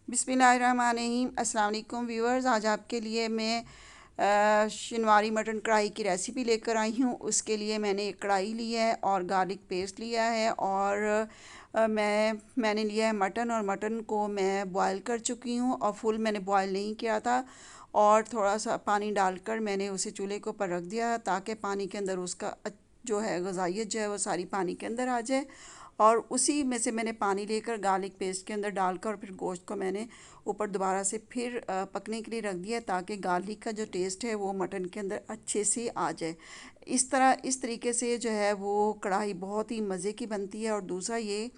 बिस्मिल्लाहिर्रहमानिर्रहीम। अस्सलाम वालेकुम व्यूअर्स, आज आपके लिए मैं शनिवारी मटन कढ़ाई की रेसिपी लेकर आई हूँ। उसके लिए मैंने एक कढ़ाई ली है और गार्लिक पेस्ट लिया है और मैंने लिया है मटन, और मटन को मैं बॉयल कर चुकी हूँ और फुल मैंने बॉयल नहीं किया था, और थोड़ा सा पानी डालकर मैंने उसे चूल्हे के ऊपर रख दिया ताकि पानी के अंदर उसका जो है ग़िज़ाइयत जो है वो सारी पानी के अंदर आ जाए। और उसी में से मैंने पानी लेकर गार्लिक पेस्ट के अंदर डालकर और फिर गोश्त को मैंने ऊपर दोबारा से फिर पकने के लिए रख दिया ताकि गार्लिक का जो टेस्ट है वो मटन के अंदर अच्छे से आ जाए। इस तरीके से जो है वो कढ़ाई बहुत ही मज़े की बनती है। और दूसरा ये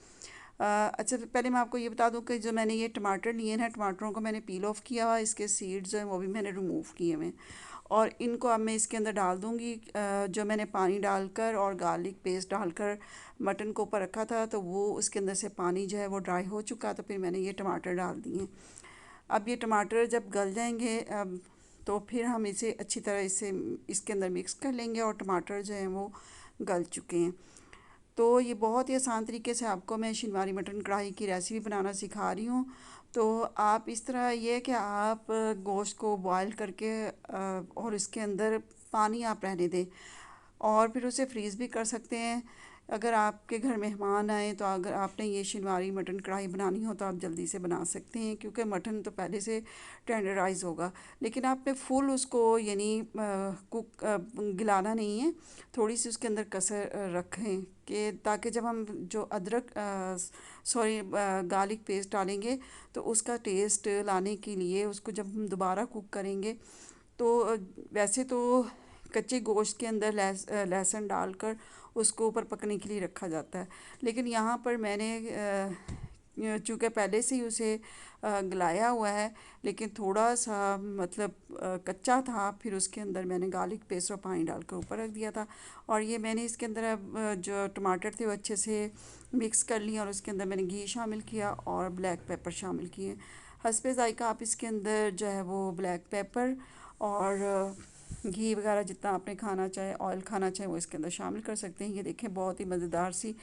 अच्छा, पहले मैं आपको ये बता दूं कि जो मैंने ये टमाटर लिए हैं, टमाटरों को मैंने पील ऑफ किया हुआ, इसके सीड्स जो हैं वो भी मैंने रिमूव किए हुए हैं। और इनको अब मैं इसके अंदर डाल दूंगी। जो मैंने पानी डालकर और गार्लिक पेस्ट डालकर मटन को ऊपर रखा था, तो वो उसके अंदर से पानी जो है वो ड्राई हो चुका, तो फिर मैंने ये टमाटर डाल दिए। अब ये टमाटर जब गल जाएंगे तो फिर हम इसे अच्छी तरह इसके अंदर मिक्स कर लेंगे, और टमाटर जो हैं वो गल चुके हैं। तो ये बहुत ही आसान तरीके से आपको मैं शनिवारी मटन कढ़ाई की रेसिपी बनाना सिखा रही हूँ। तो आप इस तरह ये है कि आप गोश्त को बॉयल करके और इसके अंदर पानी आप रहने दें, और फिर उसे फ्रीज़ भी कर सकते हैं। अगर आपके घर मेहमान आए तो अगर आपने ये शनिवारी मटन कढ़ाई बनानी हो तो आप जल्दी से बना सकते हैं, क्योंकि मटन तो पहले से टेंडराइज़ होगा। लेकिन आपने फुल उसको यानी गिलाना नहीं है, थोड़ी सी उसके अंदर कसर रखें कि ताकि जब हम जो गार्लिक पेस्ट डालेंगे तो उसका टेस्ट लाने के लिए उसको जब हम दोबारा कुक करेंगे तो वैसे तो कच्चे गोश्त के अंदर लहसुन डालकर उसको ऊपर पकने के लिए रखा जाता है, लेकिन यहाँ पर मैंने चूँकि पहले से ही उसे गलाया हुआ है, लेकिन थोड़ा सा मतलब कच्चा था, फिर उसके अंदर मैंने गार्लिक पेस्ट और पानी डालकर ऊपर रख दिया था। और ये मैंने इसके अंदर अब जो टमाटर थे वो अच्छे से मिक्स कर लिए, और उसके अंदर मैंने घी शामिल किया और ब्लैक पेपर शामिल किए। हस्बे ज़ायक़ा आप इसके अंदर जो है वो ब्लैक पेपर और घी वगैरह जितना आपने खाना चाहे, ऑयल खाना चाहे, वो इसके अंदर शामिल कर सकते हैं। ये देखें बहुत ही मज़ेदार सी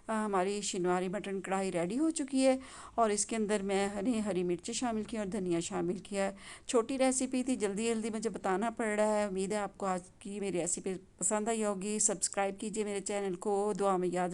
हमारी शनिवारी मटन कढ़ाई रेडी हो चुकी है। और इसके अंदर मैं हरी मिर्चें शामिल की और धनिया शामिल किया है। छोटी रेसिपी थी, जल्दी जल्दी मुझे बताना पड़ रहा है। उम्मीद है आपको आज की मेरी रेसिपी पसंद आई होगी। सब्सक्राइब कीजिए मेरे चैनल को, दुआ में याद